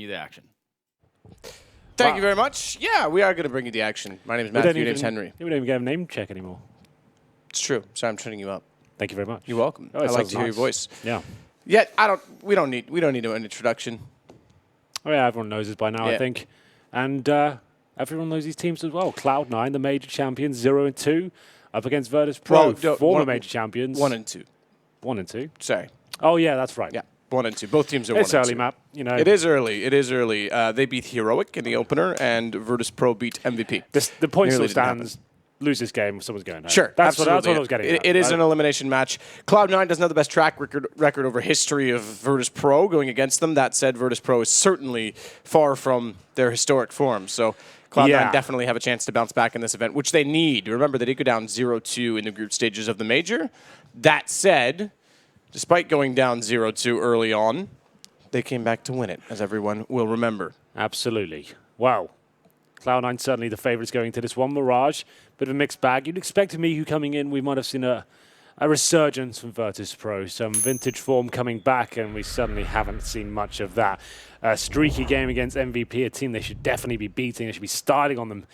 you the action. Thank you very much. Yeah, we are going to bring you the action. My name is Matthew. Your name's Henry. We don't even get a name check anymore. It's true. Sorry, I'm turning you up. Thank you very much. You're welcome. Oh, I like to hear your voice. Yeah. Yeah, we don't need an introduction. Oh yeah, everyone knows us by now, I think, and everyone knows these teams as well. Cloud9, the major champions, 0-2, up against Virtus.pro, former major champions. 1 and 2. 1 and 2. Sorry. Oh yeah, that's right. Yeah, 1 and 2. Both teams are 1 and 2. It's early, Matt. You know. It is early. It is early. They beat Heroic in the opener, and Virtus.pro beat MVP. The point still stands. Lose this game, someone's going home. Sure, that's what I was getting at. It is an elimination match. Cloud9 doesn't have the best track record over history of Virtus.pro going against them. That said, Virtus.pro is certainly far from their historic form. So Cloud9 definitely have a chance to bounce back in this event, which they need. Remember, they did go down 0-2 in the group stages of the major. That said, despite going down 0-2 early on, they came back to win it, as everyone will remember. Absolutely. Wow. Cloud9 certainly the favourites going into this one. Mirage, bit of a mixed bag. You'd expect Mihu coming in. We might have seen a resurgence from Virtus.pro, some vintage form coming back, and we certainly haven't seen much of that. A streaky game against MVP, a team they should definitely be beating. They should be starting on them,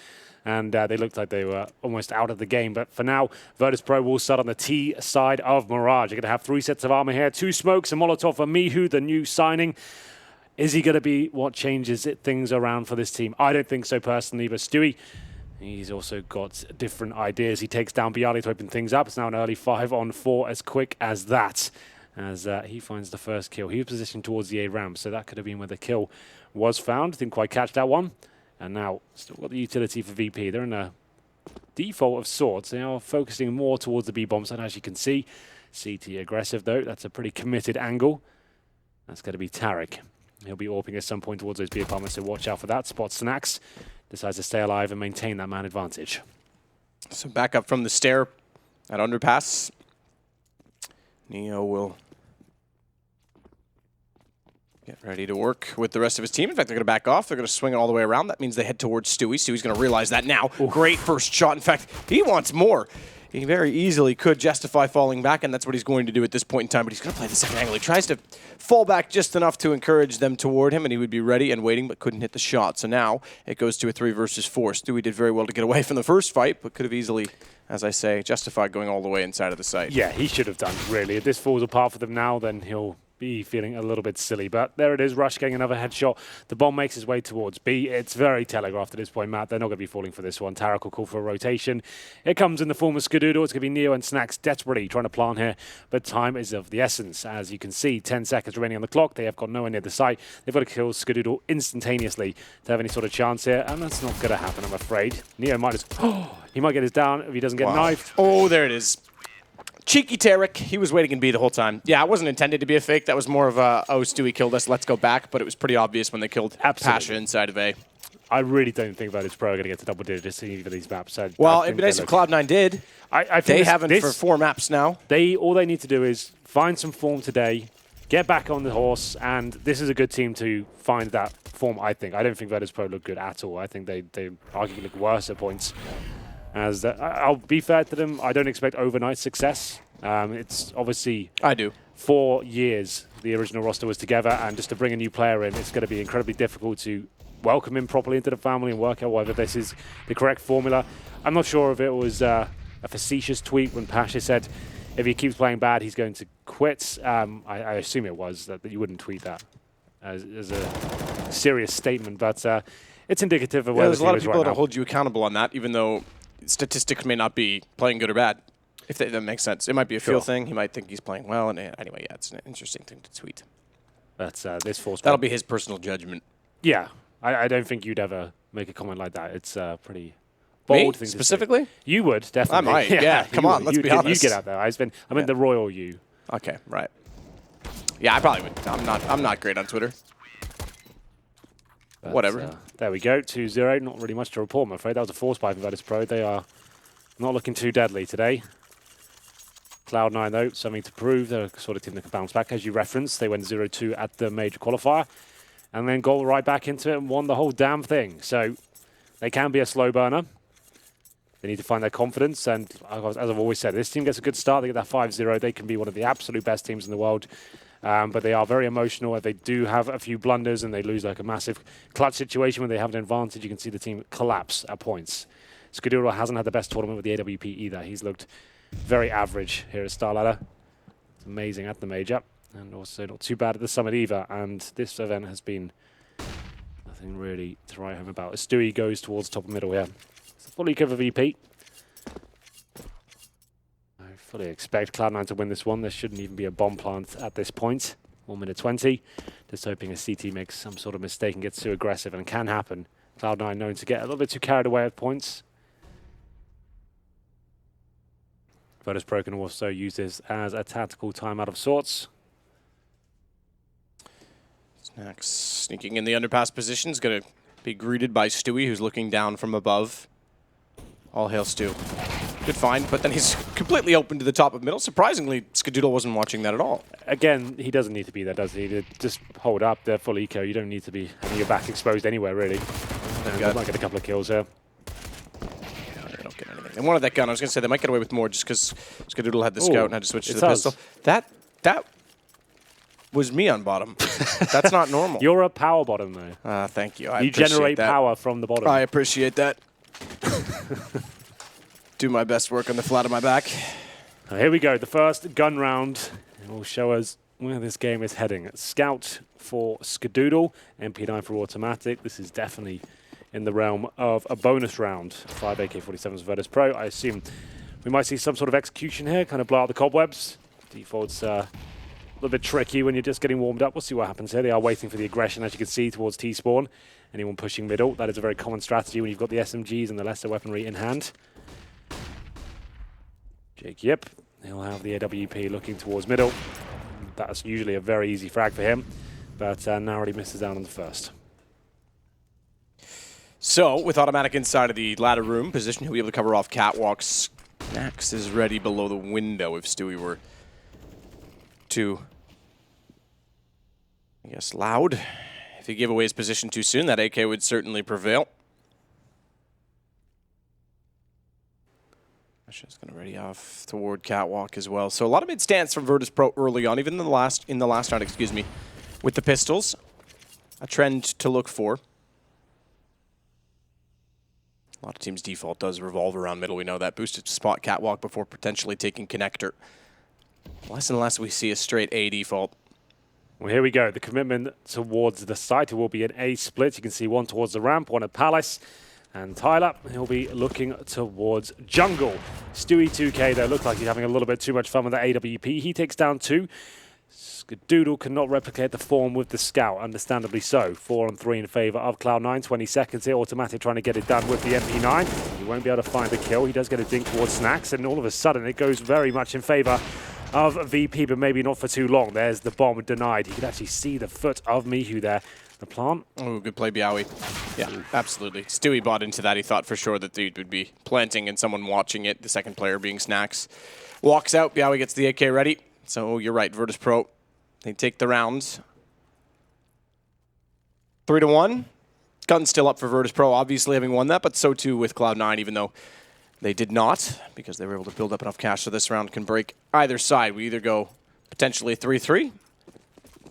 and they looked like they were almost out of the game. But for now, Virtus.pro will start on the T side of Mirage. They're going to have 3 sets of armor here, 2 smokes, a Molotov for Mihu, the new signing. Is he going to be what changes things around for this team? I don't think so personally, but Stewie, he's also got different ideas. He takes down Bialy to open things up. It's now an early 5-on-4 as quick as that, as he finds the first kill. He was positioned towards the A ramp, so that could have been where the kill was found. Didn't quite catch that one. And now still got the utility for VP. They're in a default of sorts. They are focusing more towards the B-bomb side, as you can see. CT aggressive, though. That's a pretty committed angle. That's going to be Tarek. He'll be AWPing at some point towards those B apartments, so watch out for that. Spots Snacks, decides to stay alive and maintain that man advantage. So back up from the stair at underpass. Neo will get ready to work with the rest of his team. In fact, they're going to back off. They're going to swing it all the way around. That means they head towards Stewie. Stewie's going to realize that now. Ooh. Great first shot. In fact, he wants more. He very easily could justify falling back, and that's what he's going to do at this point in time, but he's going to play the second angle. He tries to fall back just enough to encourage them toward him, and he would be ready and waiting, but couldn't hit the shot. So now it goes to a 3 versus 4. Stewie did very well to get away from the first fight, but could have easily, as I say, justified going all the way inside of the site. Yeah, he should have done, really. If this falls apart for them now, then he'll be feeling a little bit silly. But there it is, Rush getting another headshot. The bomb makes his way towards B. It's very telegraphed at this point, Matt. They're not going to be falling for this one. Tarek will call for a rotation. It comes in the form of Skadoodle. It's going to be Neo and Snacks desperately trying to plant here, but time is of the essence. As you can see, 10 seconds remaining on the clock. They have got nowhere near the site. They've got to kill Skadoodle instantaneously to have any sort of chance here, and that's not going to happen, I'm afraid. Neo might just... he might get his down if he doesn't get knifed. Oh, there it is. Cheeky Tarek, he was waiting in B the whole time. Yeah, it wasn't intended to be a fake. That was more of a, oh, Stewie killed us, let's go back. But it was pretty obvious when they killed Pasha inside of A. I really don't think Virtus.pro are going to get to double digits in either of these maps. Well, it'd be nice if Cloud9 did. I think they haven't for 4 maps now. All they need to do is find some form today, get back on the horse, and this is a good team to find that form, I think. I don't think Virtus.pro look good at all. I think they arguably look worse at points. I'll be fair to them, I don't expect overnight success. It's obviously 4 years the original roster was together, and just to bring a new player in, it's going to be incredibly difficult to welcome him properly into the family and work out whether this is the correct formula. I'm not sure if it was a facetious tweet when Pasha said if he keeps playing bad, he's going to quit. I assume it was that you wouldn't tweet that as a serious statement, but it's indicative of where there's the a lot team of is people right that now. hold you accountable on that, even though statistics may not be playing good or bad. If that makes sense. It might be a feel thing. He might think he's playing well. And anyway, yeah, it's an interesting thing to tweet. That's this force. That'll be his personal judgment. Yeah. I don't think you'd ever make a comment like that. It's pretty bold thing specifically? to say. You would, definitely. I might, yeah. Come on, let's be honest. You get out there. I meant the royal you. Okay, right. Yeah, I probably would. I'm not great on Twitter. But, whatever. There we go, 2-0. Not really much to report, I'm afraid. That was a force buy from Virtus.pro. They are not looking too deadly today. Cloud9, though, something to prove. They're a sort of team that can bounce back. As you referenced, they went 0-2 at the major qualifier and then got right back into it and won the whole damn thing. So they can be a slow burner. They need to find their confidence. And as I've always said, this team gets a good start. They get that 5-0. They can be one of the absolute best teams in the world. But they are very emotional. If they do have a few blunders and they lose like a massive clutch situation when they have an advantage, you can see the team collapse at points. Skadoodle hasn't had the best tournament with the AWP either. He's looked very average here at StarLadder. It's amazing at the major, and also not too bad at the summit either. And this event has been nothing really to write home about. Stewie goes towards top of middle here. It's a fully cover VP. I fully expect Cloud9 to win this one. There shouldn't even be a bomb plant at this point. 1 minute 20. Just hoping a CT makes some sort of mistake and gets too aggressive, and can happen. Cloud9 known to get a little bit too carried away at points. Virtus.pro can also use this as a tactical timeout of sorts. Snax sneaking in the underpass position is going to be greeted by Stewie, who's looking down from above. All hail Stu. Good find, but then he's completely open to the top of middle. Surprisingly, Skadoodle wasn't watching that at all. Again, he doesn't need to be there, does he? Just hold up, they're full eco. You don't need to be having your back exposed anywhere, really. And they might get a couple of kills here. They don't get anything. They wanted that gun. I was going to say they might get away with more just because Skadoodle had the scout and had to switch to the pistol. That was me on bottom. That's not normal. You're a power bottom, though. Thank you. I you generate power from the bottom. I appreciate that. Do my best work on the flat of my back. Here we go. The first gun round. It will show us where this game is heading. Scout for Skadoodle, MP9 for automatic. This is definitely in the realm of a bonus round. 5 AK-47s Virtus.pro. I assume we might see some sort of execution here, kind of blow out the cobwebs. Default's a little bit tricky when you're just getting warmed up. We'll see what happens here. They are waiting for the aggression, as you can see, towards T-spawn. Anyone pushing middle, that is a very common strategy when you've got the SMGs and the lesser weaponry in hand. Jake Yip, he'll have the AWP looking towards middle. That's usually a very easy frag for him, but narrowly misses out on the first. So, with automatic inside of the ladder room position, he'll be able to cover off catwalks. Snax is ready below the window if Stewie were too, I guess, loud. If he gave away his position too soon, that AK would certainly prevail. Just going to ready off toward catwalk as well. So a lot of mid stance from Virtus.pro early on, even in the last round, excuse me, with the pistols. A trend to look for. A lot of teams' default does revolve around middle. We know that. Boosted to spot catwalk before potentially taking connector. Less and less we see a straight A default. Well, here we go. The commitment towards the site. It will be an A split. You can see one towards the ramp, one at Palace. And Tyler, he'll be looking towards jungle. Stewie 2K, though, looks like he's having a little bit too much fun with the AWP. He takes down 2. Skadoodle cannot replicate the form with the scout, understandably so. 4 on 3 in favor of Cloud9. 20 seconds here. Automatic trying to get it done with the MP9. He won't be able to find the kill. He does get a dink towards Snax, and all of a sudden it goes very much in favor of VP, but maybe not for too long. There's the bomb denied. He could actually see the foot of Mihu there. The plant. Oh, good play, Biawi. Yeah, absolutely. Stewie bought into that. He thought for sure that they would be planting and someone watching it, the second player being Snax. Walks out, Biawi gets the AK ready. So you're right, Virtus.pro. They take the rounds. 3-1. Gun's still up for Virtus.pro, obviously having won that, but so too with Cloud9, even though they did not, because they were able to build up enough cash so this round can break either side. We either go potentially 3-3,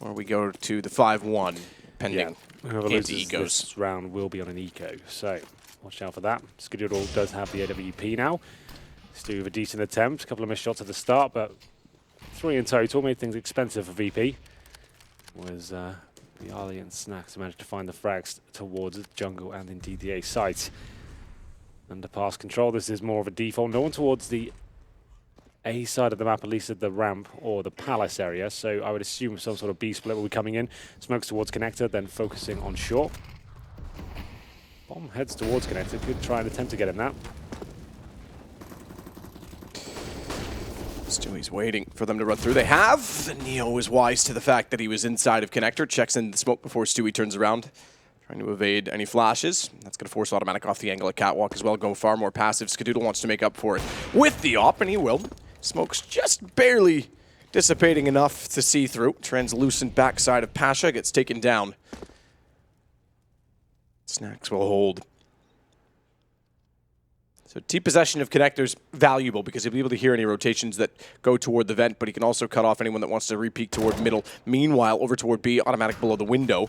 or we go to the 5-1. Pending whoever loses this round will be on an eco, so watch out for that. Skadoodle does have the AWP now. Stu with a decent attempt, a couple of missed shots at the start, but 3 in total made things expensive for VP. Was Bialy and Snax managed to find the frags towards jungle and indeed the A site. Under pass control, this is more of a default. No one towards the A side of the map, at least at the ramp or the palace area, so I would assume some sort of B split will be coming in. Smokes towards connector, then focusing on short. Bomb heads towards connector, could try and attempt to get in that. Stewie's waiting for them to run through. They have! The Neo was wise to the fact that he was inside of connector, checks in the smoke before Stewie turns around, trying to evade any flashes. That's going to force automatic off the angle at catwalk as well, go far more passive. Skadoodle wants to make up for it with the op, and he will. Smoke's just barely dissipating enough to see through. Translucent backside of Pasha gets taken down. Snax will hold. So deep possession of connectors valuable because he'll be able to hear any rotations that go toward the vent, but he can also cut off anyone that wants to repeat toward middle. Meanwhile, over toward B, automatic below the window.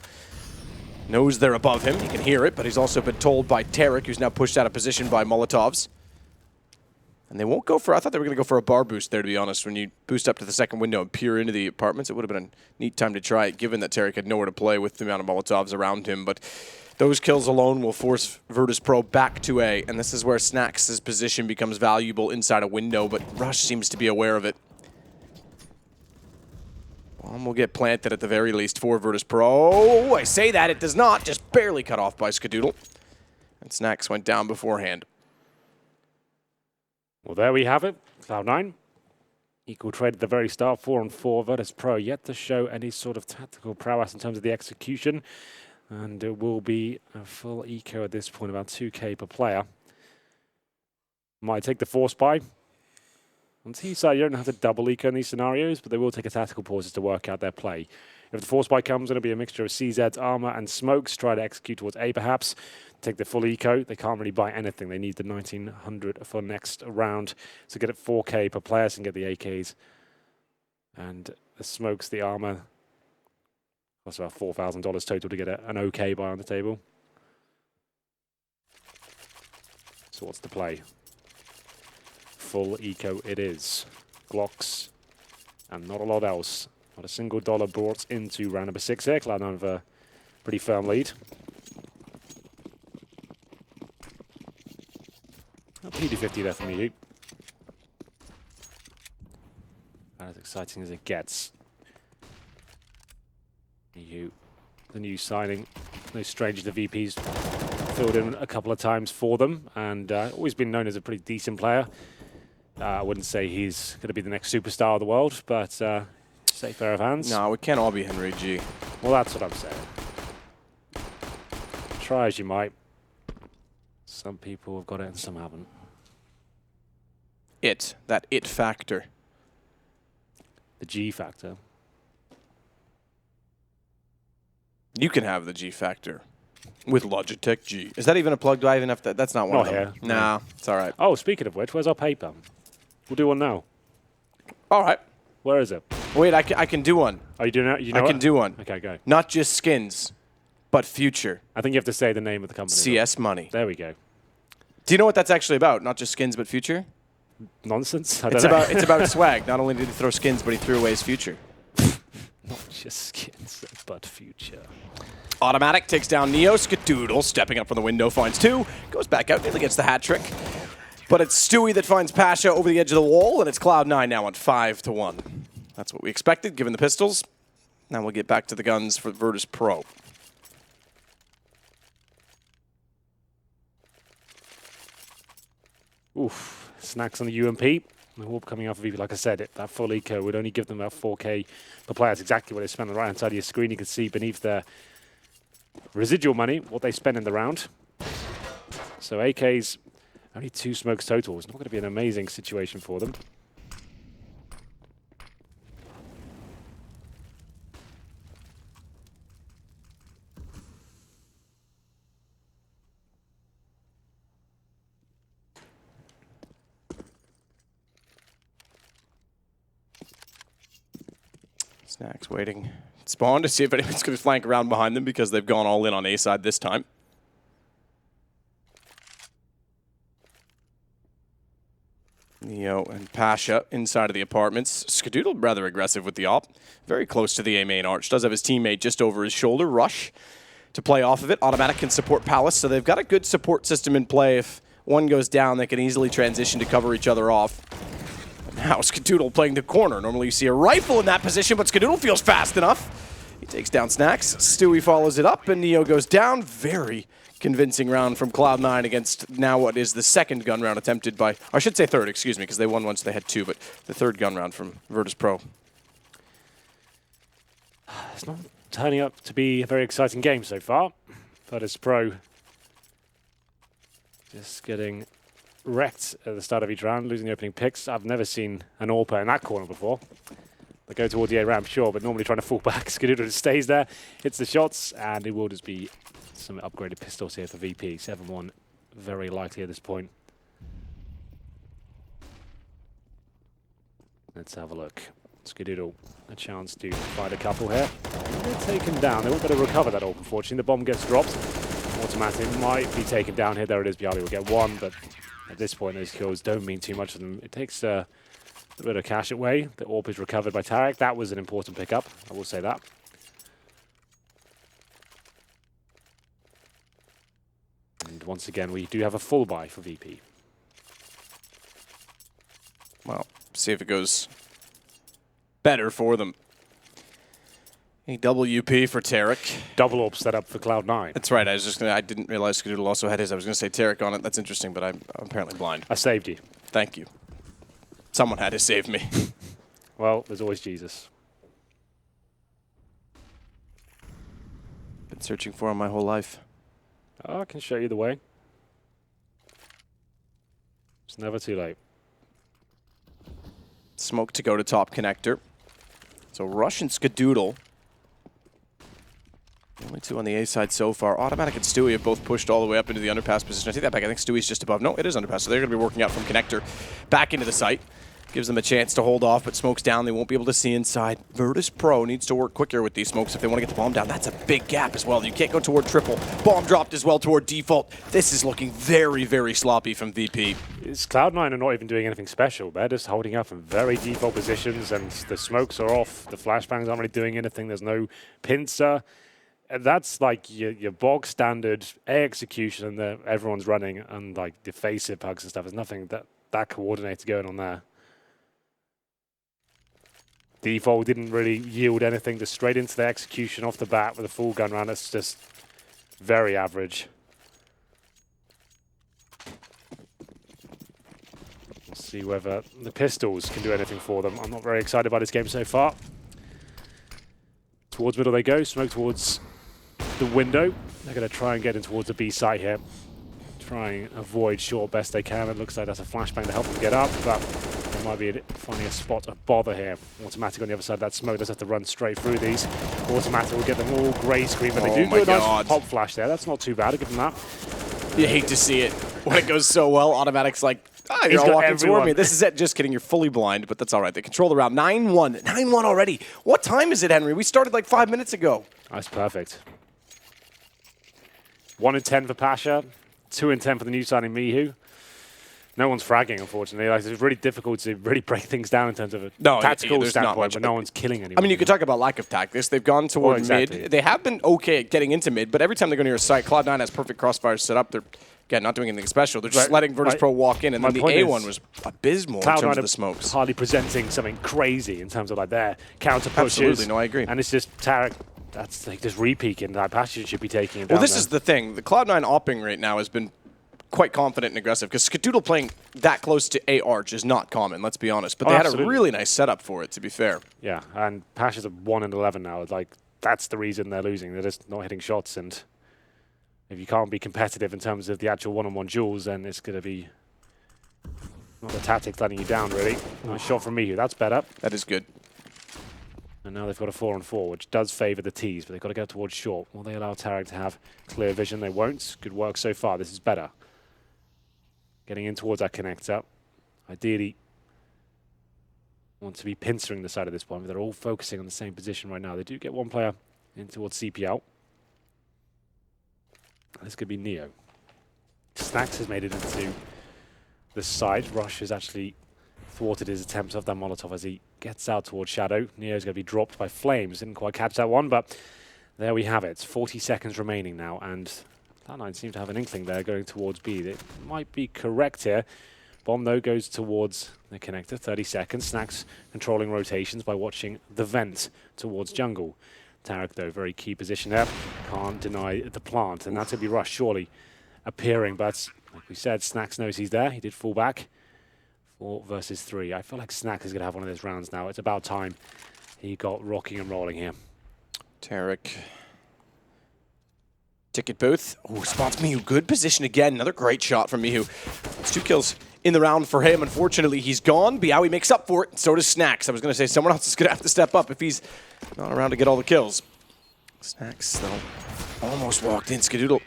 Knows they're above him. He can hear it, but he's also been told by Tarek, who's now pushed out of position by Molotovs. And they won't go for, I thought they were going to go for a bar boost there, to be honest. When you boost up to the second window and peer into the apartments, it would have been a neat time to try it, given that Tarek had nowhere to play with the amount of Molotovs around him. But those kills alone will force Virtus.pro back to A, and this is where Snacks' position becomes valuable inside a window, but Rush seems to be aware of it. Bomb will get planted at the very least for Virtus.pro. I say that, it does not, just barely cut off by Skadoodle. And Snacks went down beforehand. Well, there we have it. Cloud9. Equal trade at the very start, 4-on-4. Virtus.pro yet to show any sort of tactical prowess in terms of the execution. And it will be a full eco at this point, about 2k per player. Might take the force buy. On T side, you don't have to double eco in these scenarios, but they will take a tactical pauses to work out their play. If the force buy comes, it'll be a mixture of CZ's armor and smokes. Try to execute towards A, perhaps. Take the full eco. They can't really buy anything. They need the 1900 for next round to get it 4k per player and get the AKs. And the smokes, the armor. That's about $4,000 total to get an OK buy on the table. So what's the play? Full eco it is. Glocks and not a lot else. Not a single dollar brought into round number 6 here. Cloud9 have a pretty firm lead. PD50 there from EU. As exciting as it gets. EU, the new signing. No stranger to VPs. Filled in a couple of times for them and always been known as a pretty decent player. I wouldn't say he's going to be the next superstar of the world, but safe pair of hands. No, it can't all be Henry G. Well, that's what I'm saying. Try as you might. Some people have got it and some haven't. That it factor. The G factor. You can have the G factor with Logitech G. Is that even a plug? Do I even have to? That's not one Not of them. here. Nah, it's all right. Oh, speaking of which, where's our paper? We'll do one now. All right. Where is it? Wait, I can do one. Oh, you do know? You know I can do one. Okay, go. Not just skins, but future. I think you have to say the name of the company. CS Money. There we go. Do you know what that's actually about? Not just skins, but future? Nonsense? It's about swag. Not only did he throw skins, but he threw away his future. Not just skins, but future. Automatic takes down Neo. Skadoodle stepping up from the window, finds 2. Goes back out, nearly gets the hat trick. But it's Stewie that finds Pasha over the edge of the wall, and it's Cloud9 now on 5-1. That's what we expected, given the pistols. Now we'll get back to the guns for Virtus.pro. Oof. Snacks on the UMP. The warp coming off of VP, like I said, that full eco would only give them about 4k per player. That's exactly what they spend on the right-hand side of your screen. You can see beneath their residual money what they spend in the round. So AKs, only 2 smokes total. It's not going to be an amazing situation for them. Snacks waiting. Spawn to see if anyone's going to flank around behind them because they've gone all in on A side this time. Neo and Pasha inside of the apartments. Skadoodle rather aggressive with the op. Very close to the A main arch. Does have his teammate just over his shoulder. Rush to play off of it. Automatic can support Palace, so they've got a good support system in play. If one goes down, they can easily transition to cover each other off. Now Skadoodle playing the corner. Normally you see a rifle in that position, but Skadoodle feels fast enough. He takes down Snacks. Stewie follows it up, and Neo goes down. Very convincing round from Cloud9 against now what is the second gun round attempted by, I should say third, excuse me, because they won once they had 2, but the third gun round from Virtus.pro. It's not turning up to be a very exciting game so far. Virtus.pro just getting wrecked at the start of each round, losing the opening picks. I've never seen an AWPer in that corner before. They go towards the A ramp, sure, but normally trying to fall back. Skadoodle stays there, hits the shots, and it will just be some upgraded pistols here for VP. 7-1, very likely at this point. Let's have a look. Skadoodle, a chance to find a couple here. They're taken down. They won't be able to recover that ult, unfortunately. The bomb gets dropped. Automatic might be taken down here. There it is. Bialy will get one, but at this point, those kills don't mean too much to them. It takes a bit of cash away. The AWP is recovered by Tarek. That was an important pickup. I will say that. And once again, we do have a full buy for VP. Well, see if it goes better for them. A WP for Tarek. Double AWP set up for Cloud9. That's right. I didn't realize Skadoodle also had his. I was going to say Tarek on it. That's interesting, but I'm apparently blind. I saved you. Thank you. Someone had to save me. Well, there's always Jesus. Been searching for him my whole life. Oh, I can show you the way. It's never too late. Smoke to go to top connector. So Rush and Skadoodle. The only two on the A side so far. Automatic and Stewie have both pushed all the way up into the underpass position. I take that back. I think Stewie's just above. No, it is underpass. So they're going to be working out from connector back into the site. Gives them a chance to hold off, but Smoke's down. They won't be able to see inside. Virtus.pro needs to work quicker with these smokes if they want to get the bomb down. That's a big gap as well. You can't go toward triple. Bomb dropped as well toward default. This is looking very, very sloppy from VP. Cloud9 are not even doing anything special. They're just holding up in very default positions, and the smokes are off. The flashbangs aren't really doing anything. There's no pincer. And that's like your bog standard A execution that everyone's running, and like the face it pugs and stuff. There's nothing that coordinated going on there. Default didn't really yield anything, just straight into the execution off the bat with a full gun round. It's just very average. We'll see whether the pistols can do anything for them. I'm not very excited by this game so far. Towards middle they go, smoke towards the window. They're going to try and get in towards the B site here. Try and avoid short best they can. It looks like that's a flashbang to help them get up, but they might be finding a spot of bother here. Automatic on the other side of that smoke does have to run straight through these. Automatic will get them all grey screen, but they do a nice pop flash there. That's not too bad, I'll give them that. You hate to see it when it goes so well. Automatic's like, you're all walking toward me. This is it. Just kidding. You're fully blind, but that's all right. They control the round. 9-1. 9-1 already. What time is it, Henry? We started like 5 minutes ago. That's perfect. 1 in 10 for Pasha. 2 in 10 for the new signing Mihu. No one's fragging, unfortunately. Like, it's really difficult to really break things down in terms of a tactical standpoint, but no one's killing anyone. I mean, you could talk about lack of tactics. They've gone toward mid. They have been okay at getting into mid, but every time they go near a site, Cloud9 has perfect crossfires set up. They're, again, not doing anything special. They're just letting Virtus.pro walk in, and then the A one was abysmal in terms of the smokes. Hardly presenting something crazy in terms of like their counter pushes. Absolutely, no, I agree. And it's just Tarek. That's like just re-peaking. That Pasha should be taking it down. Well, this is the thing. The Cloud9 opping right now has been quite confident and aggressive, because Skadoodle playing that close to A arch is not common, let's be honest. But they had a really nice setup for it, to be fair. Yeah, and Pasha's a 1 in 11 now. Like, that's the reason they're losing. They're just not hitting shots, and if you can't be competitive in terms of the actual one-on-one duels, then it's going to be not the tactics letting you down, really. Nice shot from Mihu. That's better. That is good. And now they've got a 4-on-4, which does favour the T's, but they've got to go towards short. Will they allow Tarek to have clear vision? They won't. Good work so far. This is better. Getting in towards that connector. Ideally, want to be pincering the side at this point, but they're all focusing on the same position right now. They do get one player in towards CPL. This could be Neo. Snacks has made it into the side. Rush has actually thwarted his attempts of that Molotov as he gets out towards Shadow. Neo's going to be dropped by Flames. Didn't quite catch that one, but there we have it. 40 seconds remaining now, and Cloud9 seem to have an inkling there going towards B. It might be correct here. Bomb, though, goes towards the connector. 30 seconds. Snacks controlling rotations by watching the vent towards jungle. Tarek, though, very key position there. Can't deny the plant, and that's going to be Rush surely appearing. But like we said, Snacks knows he's there. He did fall back. 4 versus 3. I feel like Snacks is going to have one of those rounds now. It's about time he got rocking and rolling here. Tarek. Ticket booth. Oh, spots Mihu. Good position again. Another great shot from Mihu. It's 2 kills in the round for him. Unfortunately, he's gone. Bialy makes up for it. So does Snacks. I was going to say someone else is going to have to step up if he's not around to get all the kills. Snacks, though, almost walked in. Skadoodle.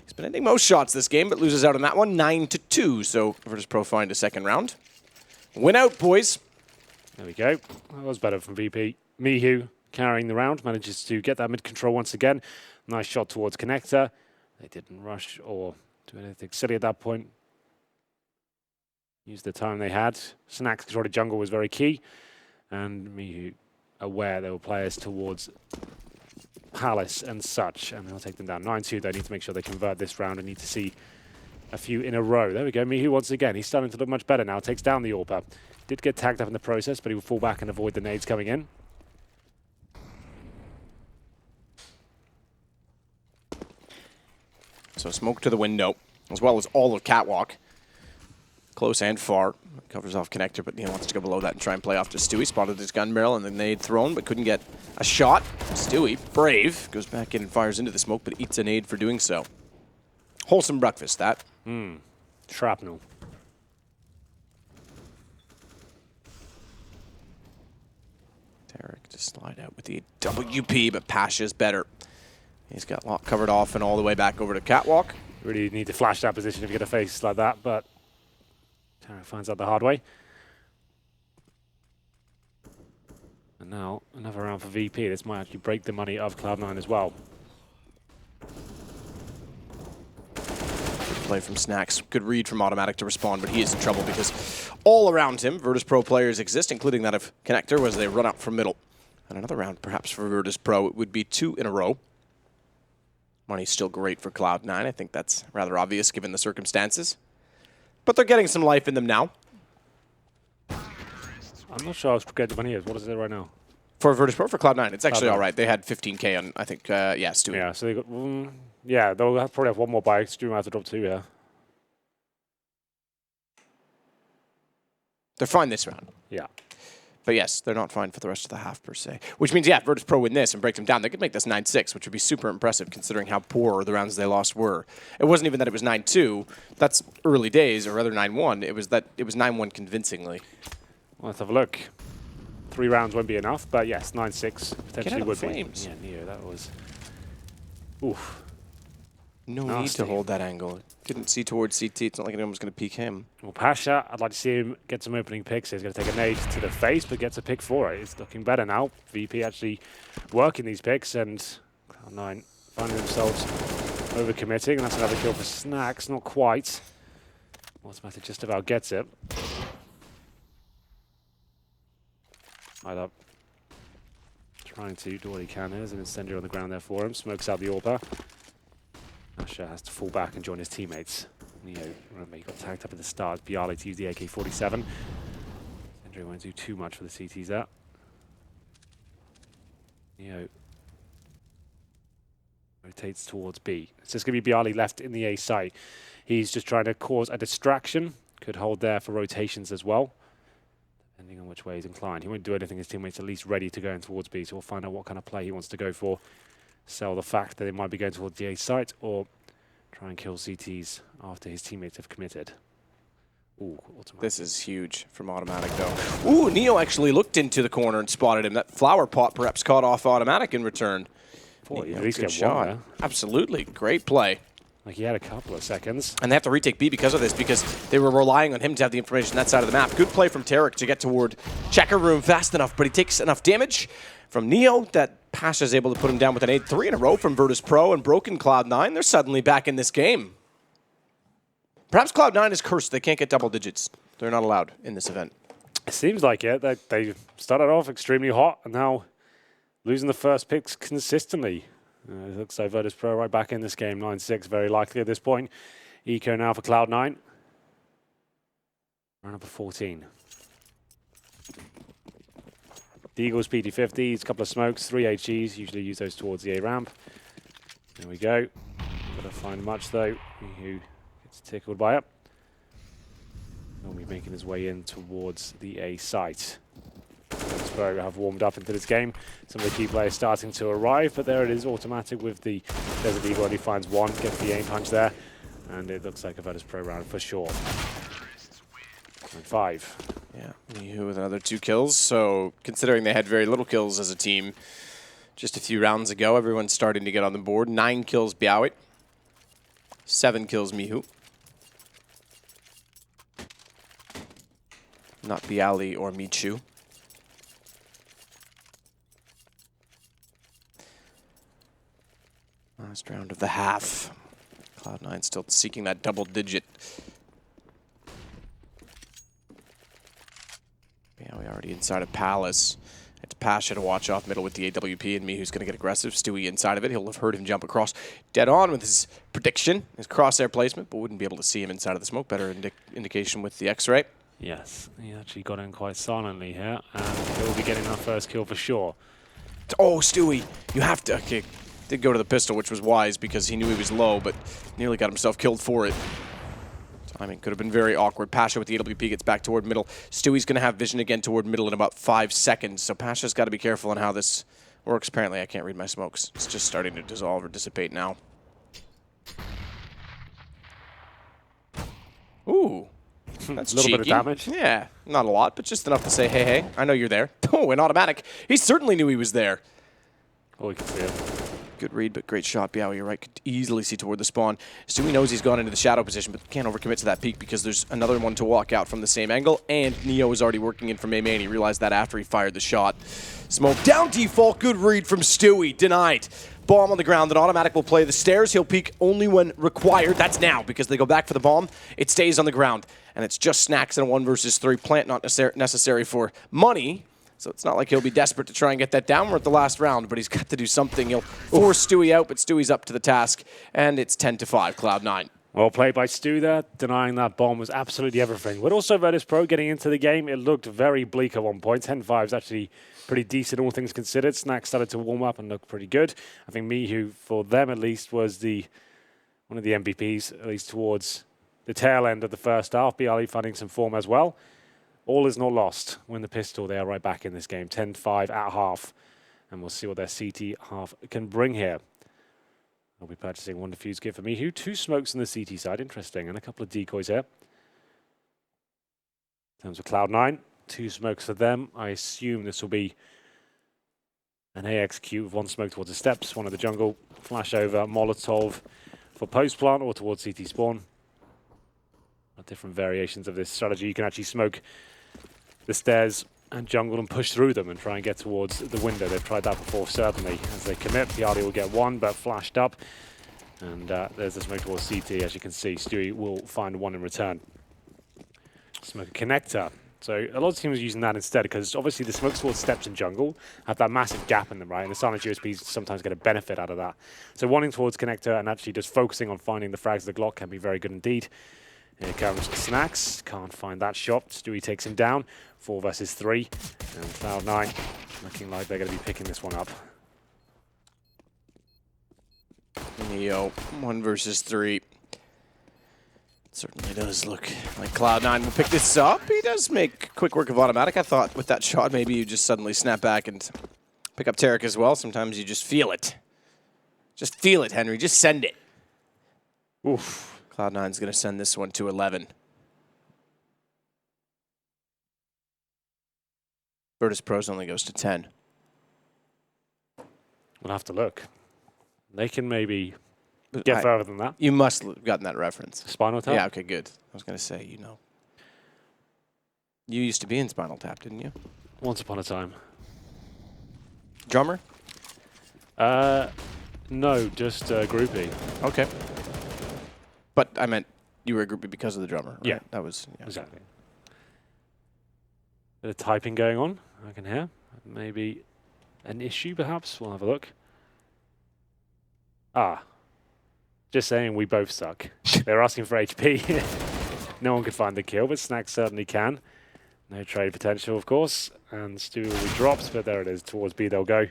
He's been ending most shots this game, but loses out on that one. 9-2. So Virtus.pro find a second round. Win out, boys. There we go. That was better from VP. Mihu carrying the round, manages to get that mid-control once again. Nice shot towards connector. They didn't rush or do anything silly at that point. Used the time they had. Snacks controlling jungle was very key. And Mihu aware there were players towards Palace and such, and they'll take them down 9-2. They need to make sure they convert this round and need to see a few in a row. There we go. Mihu once again. He's starting to look much better now. Takes down the AWPer. Did get tagged up in the process, but he will fall back and avoid the nades coming in. So smoke to the window, as well as all of Catwalk. Close and far. Covers off connector, but wants to go below that and try and play off to Stewie. Spotted his gun barrel and the nade thrown, but couldn't get a shot. Stewie, brave, goes back in and fires into the smoke, but eats a nade for doing so. Wholesome breakfast, that. Shrapnel. Derek to slide out with the WP, but Pasha's better. He's got lock covered off and all the way back over to Catwalk. Really need to flash that position if you get a face like that, but Tarek finds out the hard way. And now another round for VP. This might actually break the money of Cloud9 as well. Good play from Snacks. Good read from Automatic to respond, but he is in trouble because all around him, Virtus.pro players exist, including that of Connector, as they run out from middle. And another round, perhaps for Virtus.pro, it would be 2 in a row. Money's still great for Cloud9. I think that's rather obvious given the circumstances. But they're getting some life in them now. I'm not sure how great the money is. What is it right now? For Virtus.pro, for Cloud9, it's actually Cloud9. all right. They had 15K on, I think, Stewie. Yeah, so they got, yeah, they'll probably have one more buy. Stewie might have to drop 2, yeah. They're fine this round. Yeah. But yes, they're not fine for the rest of the half, per se. Which means, yeah, Virtus.pro win this and break them down. They could make this 9-6, which would be super impressive considering how poor the rounds they lost were. It wasn't even that it was 9-2. That's early days, or rather 9-1. It was that it was 9-1 convincingly. Well, let's have a look. 3 rounds won't be enough, but yes, 9-6 potentially would flames. be. Yeah, Neo, that was... Oof. No Nasty. need to hold that angle. Didn't see towards CT. It's not like anyone was going to peek him. Well, Pasha, I'd like to see him get some opening picks. He's going to take a nade to the face, but gets a pick for it. It's looking better now. VP actually working these picks, and Cloud9 finding themselves overcommitting, and that's another kill for Snacks. Not quite. Automatic just about gets it. Right up. Trying to do what he can. There's an incendiary on the ground there for him. Smokes out the AWPer. Asher has to fall back and join his teammates. Neo, remember, he got tagged up at the start. Bialy to use the AK-47. Injury won't do too much for the CTs there. Neo rotates towards B. It's just going to be Bialy left in the A site. He's just trying to cause a distraction. Could hold there for rotations as well, depending on which way he's inclined. He won't do anything. His teammates are at least ready to go in towards B, so we'll find out what kind of play he wants to go for. Sell the fact that they might be going towards the A site, or try and kill CTs after his teammates have committed. Ooh, Automatic. This is huge from Automatic, though. Ooh, Neo actually looked into the corner and spotted him. That flower pot perhaps caught off Automatic in return. Boy, Neo, at least good get shot. one there. Absolutely. Great play. Like he had a couple of seconds. And they have to retake B because of this, because they were relying on him to have the information on that side of the map. Good play from Tarek to get toward checker room fast enough, but he takes enough damage from Neo that Pasha is able to put him down with an 8-3 in a row from Virtus.pro and broken Cloud9. They're suddenly back in this game. Perhaps Cloud9 is cursed. They can't get double digits. They're not allowed in this event. It seems like it. They started off extremely hot and now losing the first picks consistently. It looks like Virtus.pro right back in this game. 9-6 very likely at this point. Eco now for Cloud9. Round number 14. The Eagles PT50s, a couple of smokes, 3 HEs. Usually use those towards the A ramp. There we go. Gotta find much though. Who gets tickled by it. Normally making his way in towards the A site. Virtus.pro have warmed up into this game. Some of the key players starting to arrive, but there it is, Automatic with the Desert Eagle. Only finds one, gets the aim punch there, and it looks like a Virtus.pro round for sure. 5. Yeah, Mihu with another 2 kills. So considering they had very little kills as a team just a few rounds ago, everyone's starting to get on the board. 9 kills Bialy. 7 kills Mihu. Not Bialy or Michu. Last round of the half. Cloud9 still seeking that double digit. Yeah, we already inside of Palace. It's Pasha to watch off middle with the AWP, and me who's going to get aggressive. Stewie inside of it. He'll have heard him jump across dead on with his prediction, his crosshair placement, but wouldn't be able to see him inside of the smoke. Better indication with the X-ray. Yes, he actually got in quite silently here, and he'll be getting that first kill for sure. Oh, Stewie, you have to. Okay, did go to the pistol, which was wise because he knew he was low, but nearly got himself killed for it. Timing could have been very awkward. Pasha with the AWP gets back toward middle. Stewie's going to have vision again toward middle in about 5 seconds, so Pasha's got to be careful on how this works. Apparently, I can't read my smokes. It's just starting to dissolve or dissipate now. Ooh. That's a little cheeky. bit of damage. Yeah, not a lot, but just enough to say, hey, hey, I know you're there. Oh, an automatic. He certainly knew he was there. Oh, we can see it. Good read, but great shot. Biao, you're right. Could easily see toward the spawn. Stewie knows he's gone into the shadow position, but can't overcommit to that peak because there's another one to walk out from the same angle, and Neo is already working in from A main. He realized that after he fired the shot. Smoke down default. Good read from Stewie. Denied. Bomb on the ground. An automatic will play the stairs. He'll peek only when required. That's now because they go back for the bomb. It stays on the ground, and it's just snacks in a 1 versus 3 plant, not necessary for money. So it's not like he'll be desperate to try and get that down. We're at the last round, but he's got to do something. He'll force Stewie out, but Stewie's up to the task, and it's 10-5, Cloud9. Well played by Stu there. Denying that bomb was absolutely everything. But also Virtus.pro getting into the game, it looked very bleak at one point. 10-5 is actually pretty decent, all things considered. Snack started to warm up and look pretty good. I think Mihu, for them at least, was one of the MVPs, at least towards the tail end of the first half. BLE finding some form as well. All is not lost. Win the pistol, they are right back in this game. 10-5 at half. And we'll see what their CT half can bring here. I'll be purchasing 1 defuse kit for Mihu. 2 smokes on the CT side, interesting. And a couple of decoys here. In terms of Cloud9, 2 smokes for them. I assume this will be an AXQ with 1 smoke towards the steps, 1 at the jungle, flash over, Molotov for post plant or towards CT spawn. Different variations of this strategy. You can actually smoke the stairs and jungle and push through them and try and get towards the window. They've tried that before, certainly. As they commit, Piali will get 1, but flashed up. And there's the smoke towards CT. As you can see, Stewie will find 1 in return. Smoke a connector. So a lot of teams are using that instead because obviously the smokes towards steps and jungle have that massive gap in them, right? And the silent USPs sometimes get a benefit out of that. So wanting towards connector and actually just focusing on finding the frags of the Glock can be very good indeed. Here comes Snacks. Can't find that shot. Stewie takes him down. 4 versus 3. And Cloud9 looking like they're going to be picking this one up. Neo, 1 versus 3. Certainly does look like Cloud9 will pick this up. He does make quick work of automatic. I thought with that shot, maybe you just suddenly snap back and pick up Tarek as well. Sometimes you just feel it. Just feel it, Henry. Just send it. Oof. Cloud9's going to send this one to 11. Virtus.pro's only goes to 10. We'll have to look. They can maybe get further than that. You must have gotten that reference. Spinal Tap? Yeah, okay, good. I was going to say, you know. You used to be in Spinal Tap, didn't you? Once upon a time. Drummer? No, just groupie. Okay. But I meant you were a groupie because of the drummer, right? Yeah. That was... Yeah. Exactly. Bit of typing going on, I can hear. Maybe an issue, perhaps? We'll have a look. Ah. Just saying we both suck. They're asking for HP. No one could find the kill, but Snack certainly can. No trade potential, of course. And Stu will be dropped, but there it is. Towards B they'll go.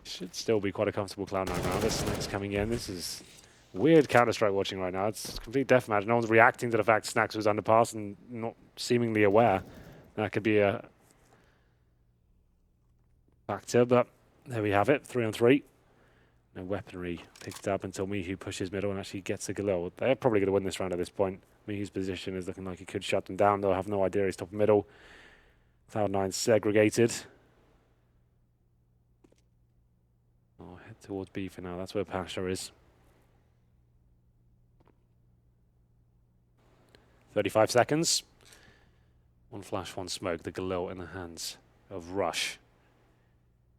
Should still be quite a comfortable Cloud9 round. This Snack's coming in. This is weird Counter-Strike watching right now. It's complete deathmatch. No one's reacting to the fact Snacks was underpass and not seemingly aware. That could be a factor, but there we have it. 3-on-3. No weaponry picked up until Mihu pushes middle and actually gets a Galil. They're probably going to win this round at this point. Mihu's position is looking like he could shut them down. They'll have no idea he's top middle. Cloud9 segregated. Oh, head towards B for now. That's where Pasha is. 35 seconds. 1 flash, 1 smoke. The Galil in the hands of Rush.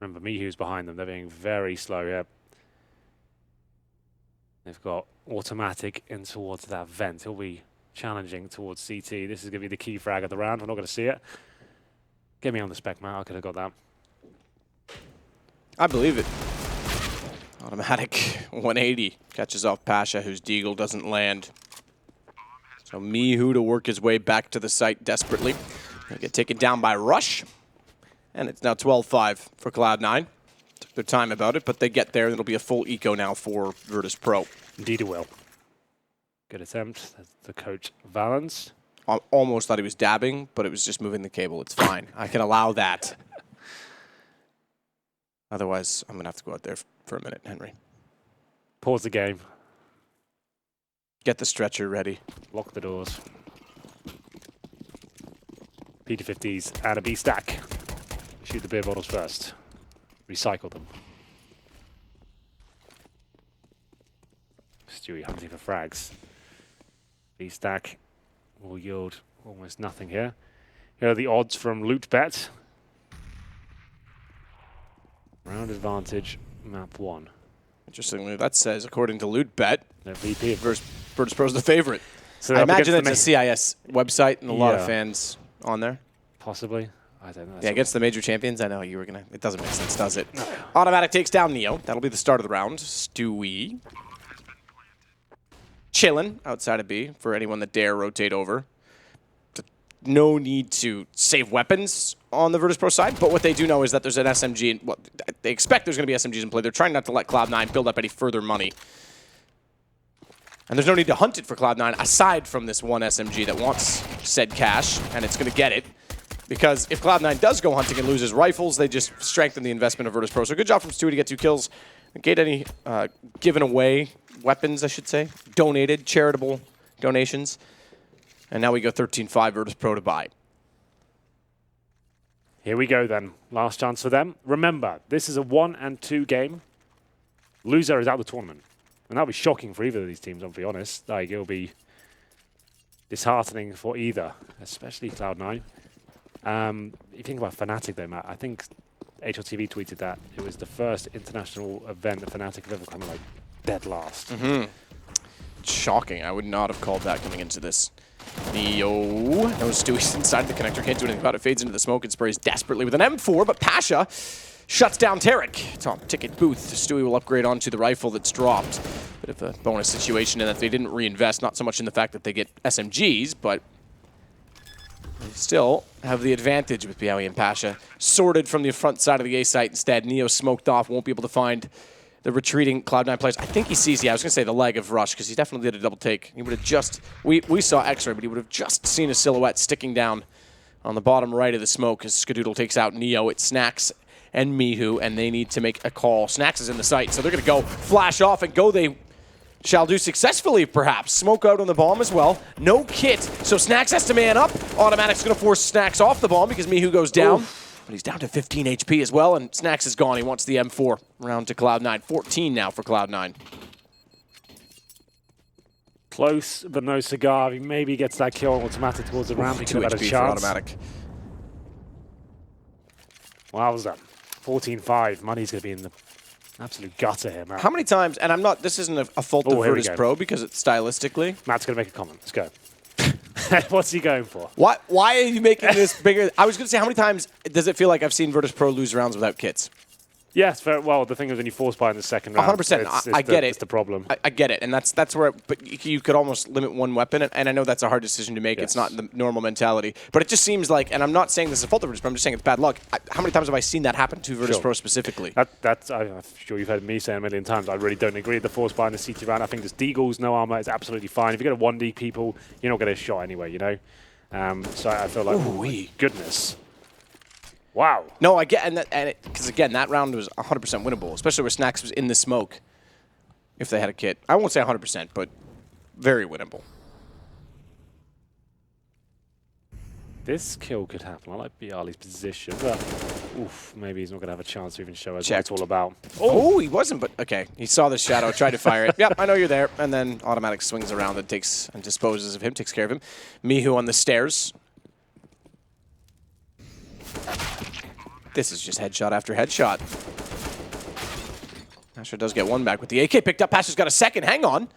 Remember, Mihu's behind them. They're being very slow here. They've got automatic in towards that vent. He'll be challenging towards CT. This is going to be the key frag of the round. We're not going to see it. Get me on the spec, Matt. I could have got that. I believe it. Automatic 180. Catches off Pasha, whose deagle doesn't land. So Mihu to work his way back to the site desperately. He'll get taken down by Rush. And it's now 12-5 for Cloud9. Took their time about it, but they get there. It'll be a full eco now for Virtus.pro. Indeed it will. Good attempt. That's the coach Valens. I almost thought he was dabbing, but it was just moving the cable. It's fine. I can allow that. Otherwise, I'm going to have to go out there for a minute, Henry. Pause the game. Get the stretcher ready. Lock the doors. P250s and a B stack. Shoot the beer bottles first. Recycle them. Stewie hunting for frags. B stack will yield almost nothing here. Here are the odds from Loot Bet. Round advantage, map 1. Interestingly, that says, according to Loot Bet, The VP. Virtus.pro's the favorite. So I imagine it's a CIS website and a lot of fans on there. Possibly. I don't know. Yeah, against the major champions, I know you were going to... It doesn't make sense, does it? No. Automatic takes down Neo. That'll be the start of the round. Stewie. Chillin' outside of B for anyone that dare rotate over. No need to save weapons on the Virtus.pro side, but what they do know is that there's an SMG, and they expect there's going to be SMGs in play. They're trying not to let Cloud9 build up any further money. And there's no need to hunt it for Cloud9 aside from this one SMG that wants said cash, and it's going to get it. Because if Cloud9 does go hunting and loses rifles, they just strengthen the investment of Virtus.pro. So good job from Stewie to get 2 kills. Get any given away weapons, I should say. Donated, charitable donations. And now we go 13-5 Virtus.pro to buy. Here we go then. Last chance for them. Remember, this is a 1 and 2 game. Loser is out of the tournament. And that'll be shocking for either of these teams, I'll be honest. Like, it'll be disheartening for either, especially Cloud9. You think about Fnatic though, Matt. I think HLTV tweeted that it was the first international event that Fnatic have ever come like dead last. Shocking. I would not have called that coming into this. Neo. No, Stewie's inside the connector. Can't do anything about it. Fades into the smoke and sprays desperately with an M4, but Pasha shuts down Tarek. Top ticket booth. Stewie will upgrade onto the rifle that's dropped. Bit of a bonus situation in that they didn't reinvest, not so much in the fact that they get SMGs, but they still have the advantage with Biawi and Pasha. Sorted from the front side of the A site instead. Neo smoked off, won't be able to find the retreating Cloud9 players. I think he sees, I was going to say the leg of Rush, because he definitely did a double take. He would have just, we saw X-ray, but he would have just seen a silhouette sticking down on the bottom right of the smoke as Skadoodle takes out Neo. It Snacks and Mihu, and they need to make a call. Snacks is in the site, so they're going to go flash off and go they shall do successfully, perhaps. Smoke out on the bomb as well. No kit, so Snacks has to man up. Automatic's going to force Snacks off the bomb because Mihu goes down. Oof. But he's down to 15 HP as well, and Snacks is gone. He wants the M4 round to Cloud9. 14 now for Cloud9. Close, but no cigar. He maybe gets that kill on automatic towards the ramp. He could have had a chance. Automatic. Wow, was that 14-5. Money's going to be in the absolute gutter here, Matt. How many times, and I'm not, this isn't a fault of Virtus.pro because it's stylistically. Matt's going to make a comment. Let's go. What's he going for? Why are you making this bigger? I was going to say, how many times does it feel like I've seen Virtus.pro lose rounds without kits? Yes, well, the thing is when you force buy in the second round, 100%. I get it. It's the problem. I get it, and that's where. But you could almost limit one weapon, and I know that's a hard decision to make. Yes. It's not the normal mentality, but it just seems like, and I'm not saying this is a fault of Virtus.pro. I'm just saying it's bad luck. How many times have I seen that happen to Virtus.pro specifically? I'm sure you've heard me say a million times. I really don't agree with the force buy in the CT round. I think there's deagles, no armor. It's absolutely fine. If you get a 1D people, you're not going to get a shot anyway. You know. So I feel like, goodness. Wow. No, I get, and because again, that round was 100% winnable, especially where Snacks was in the smoke. If they had a kit, I won't say 100%, but very winnable. This kill could happen. I like Bialy's position, but oof, maybe he's not going to have a chance to even show us what it's all about. Oh, he wasn't, but okay. He saw the shadow, tried to fire it. Yep, I know you're there. And then automatic swings around and takes and disposes of him, takes care of him. Mihu on the stairs. This is just headshot after headshot. Pasha does get one back with the AK picked up. Pasha's got a second. Hang on.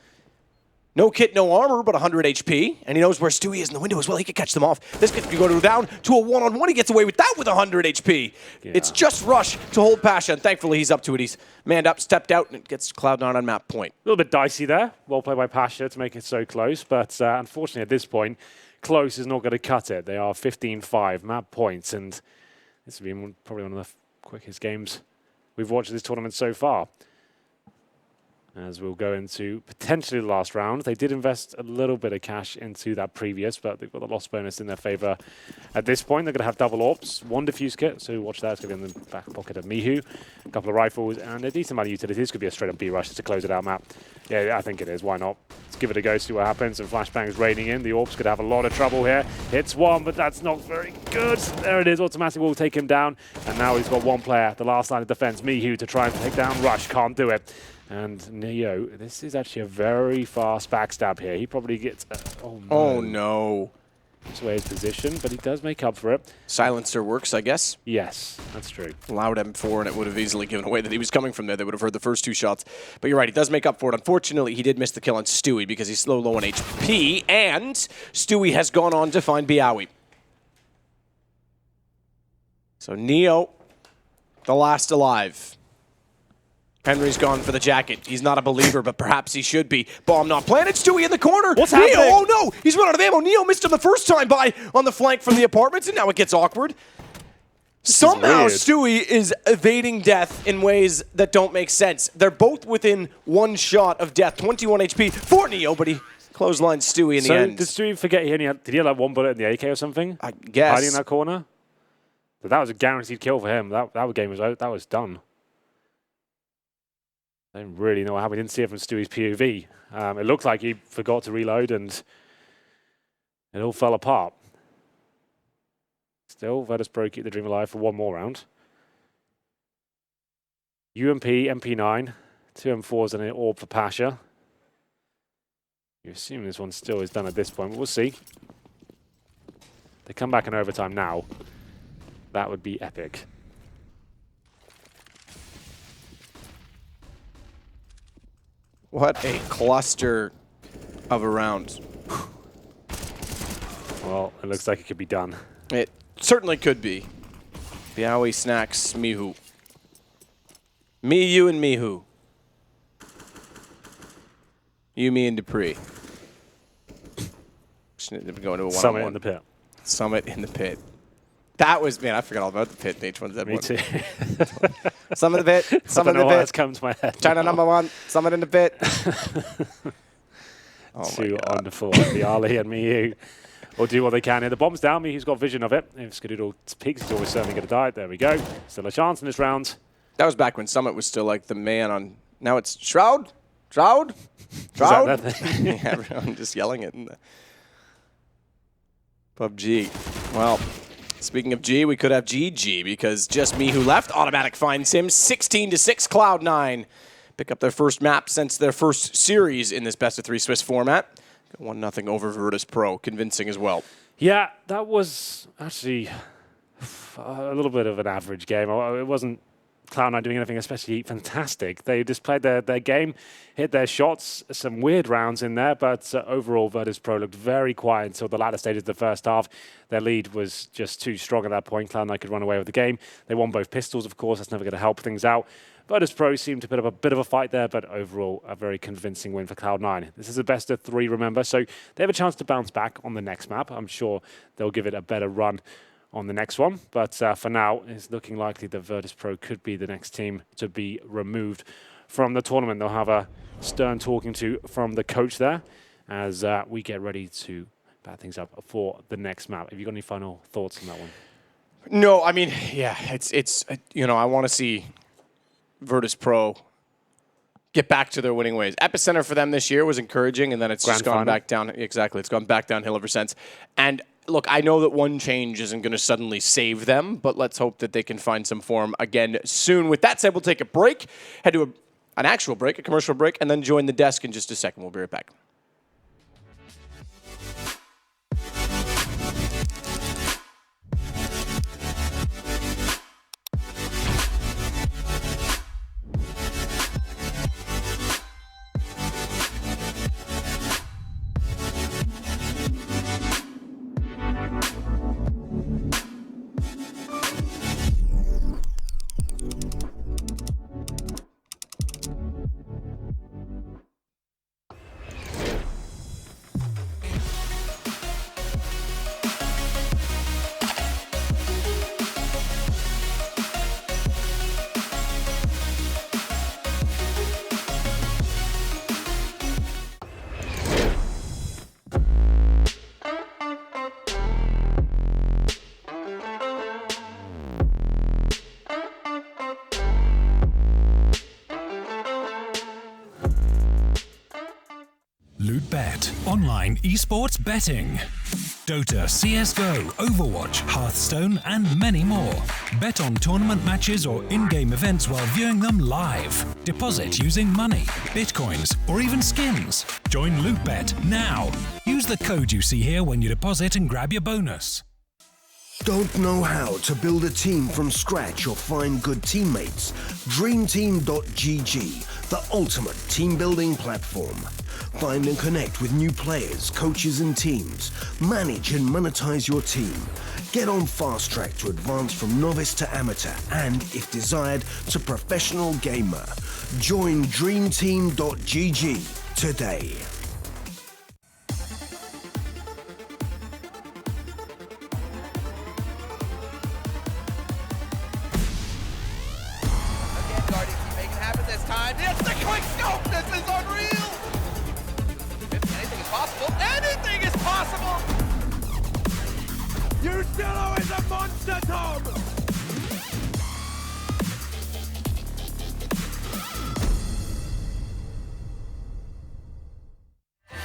No kit, no armor, but 100 HP. And he knows where Stewie is in the window as well. He can catch them off. This kid can go down to a one-on-one. He gets away with that with 100 HP. Yeah. It's just Rush to hold Pasha, and thankfully he's up to it. He's manned up, stepped out, and it gets Cloud9 on map point. A little bit dicey there. Well played by Pasha to make it so close. But unfortunately at this point, close is not going to cut it. They are 15-5 map points, and this has been probably one of the quickest games we've watched this tournament so far. As we'll go into potentially the last round. They did invest a little bit of cash into that previous, but they've got the loss bonus in their favor. At this point, they're going to have double AWPs, one defuse kit, so watch that. It's going to be in the back pocket of Mihu. A couple of rifles, and a decent amount of utilities. Could be a straight-up B-rush to close it out map. Yeah, I think it is. Why not? Let's give it a go, see what happens. And flashbangs raining in. The AWPs could have a lot of trouble here. Hits one, but that's not very good. There it is. Automatically will take him down. And now he's got one player, the last line of defense, Mihu, to try and take down Rush. Can't do it. And Neo, this is actually a very fast backstab here. He probably gets... oh, no. Oh, no. That's away his position, but he does make up for it. Silencer works, I guess. Yes, that's true. Loud M4, and it would have easily given away that he was coming from there. They would have heard the first two shots. But you're right, he does make up for it. Unfortunately, he did miss the kill on Stewie because he's low on HP, and Stewie has gone on to find Biawi. So Neo, the last alive. Henry's gone for the jacket. He's not a believer, but perhaps he should be. Bomb not planted. Stewie in the corner. What's happening? Oh no! He's run out of ammo. Neo missed him the first time by on the flank from the apartments, and now it gets awkward. Somehow Stewie is evading death in ways that don't make sense. They're both within one shot of death. 21 HP for Neo, but he clotheslined Stewie in the end. Did Stewie forget he only had, did he have like one bullet in the AK or something? I guess. Hiding in that corner? But that was a guaranteed kill for him. That game was out. That was done. I don't really know what happened. We didn't see it from Stewie's POV. It looked like he forgot to reload and it all fell apart. Still, Virtus.pro keep the dream alive for one more round. UMP, MP9, 2 M4s and an AWP for Pasha. You assume this one still is done at this point, but we'll see. They come back in overtime now. That would be epic. What a cluster of a round. Well, it looks like it could be done. It certainly could be. Biawi snacks Mihu. Me, you, and Mihu. You, me, and Dupree. Going to a one-on-one. Summit in the pit. Summit in the pit. That was, man, I forgot all about the pit. H1Z1. Me too. Summit in the pit. Summit in the pit. That's come to my head. China #1. Summit in the pit. Oh Two on the floor. The Ali and Mihu will do what they can here. The bomb's down. Mihu's got vision of it. If Skadoodle peeks, he's always certainly going to die. There we go. Still a chance in this round. That was back when Summit was still like the man on. Now it's Shroud? Shroud? Shroud? Is that thing? Yeah, everyone just yelling it in the PUBG. Well, speaking of G, we could have GG because just Mihu left. Automatic finds him. 16-6 Cloud9. Pick up their first map since their first series in this best-of-3 Swiss format. 1-0 over Virtus.pro. Convincing as well. Yeah, that was actually a little bit of an average game. It wasn't Cloud9 doing anything especially fantastic. They just played their game, hit their shots, some weird rounds in there, but overall Virtus.pro looked very quiet until the latter stages of the first half. Their lead was just too strong at that point. Cloud9 could run away with the game. They won both pistols, of course. That's never going to help things out. Virtus.pro seemed to put up a bit of a fight there, but overall a very convincing win for Cloud9. This is a best-of-3, remember, so they have a chance to bounce back on the next map. I'm sure they'll give it a better run on the next one, but for now, it's looking likely that Virtus.pro could be the next team to be removed from the tournament. They'll have a stern talking to from the coach there as we get ready to bat things up for the next map. Have you got any final thoughts on that one? No, I mean, yeah, it's you know, I want to see Virtus.pro get back to their winning ways. Epicenter for them this year was encouraging, and then it's just gone back down. Exactly, it's gone back downhill ever since. And look, I know that one change isn't going to suddenly save them, but let's hope that they can find some form again soon. With that said, we'll take a break, head to an actual break, a commercial break, and then join the desk in just a second. We'll be right back. LootBet, online esports betting. Dota, CSGO, Overwatch, Hearthstone, and many more. Bet on tournament matches or in-game events while viewing them live. Deposit using money, bitcoins, or even skins. Join LootBet now. Use the code you see here when you deposit and grab your bonus. Don't know how to build a team from scratch or find good teammates? DreamTeam.gg, the ultimate team building platform. Find and connect with new players, coaches and teams. Manage and monetize your team. Get on fast track to advance from novice to amateur and, if desired, to professional gamer. Join DreamTeam.gg today. It's the quick scope! This is unreal! Anything is possible. Anything is possible! You still are a monster, Tom!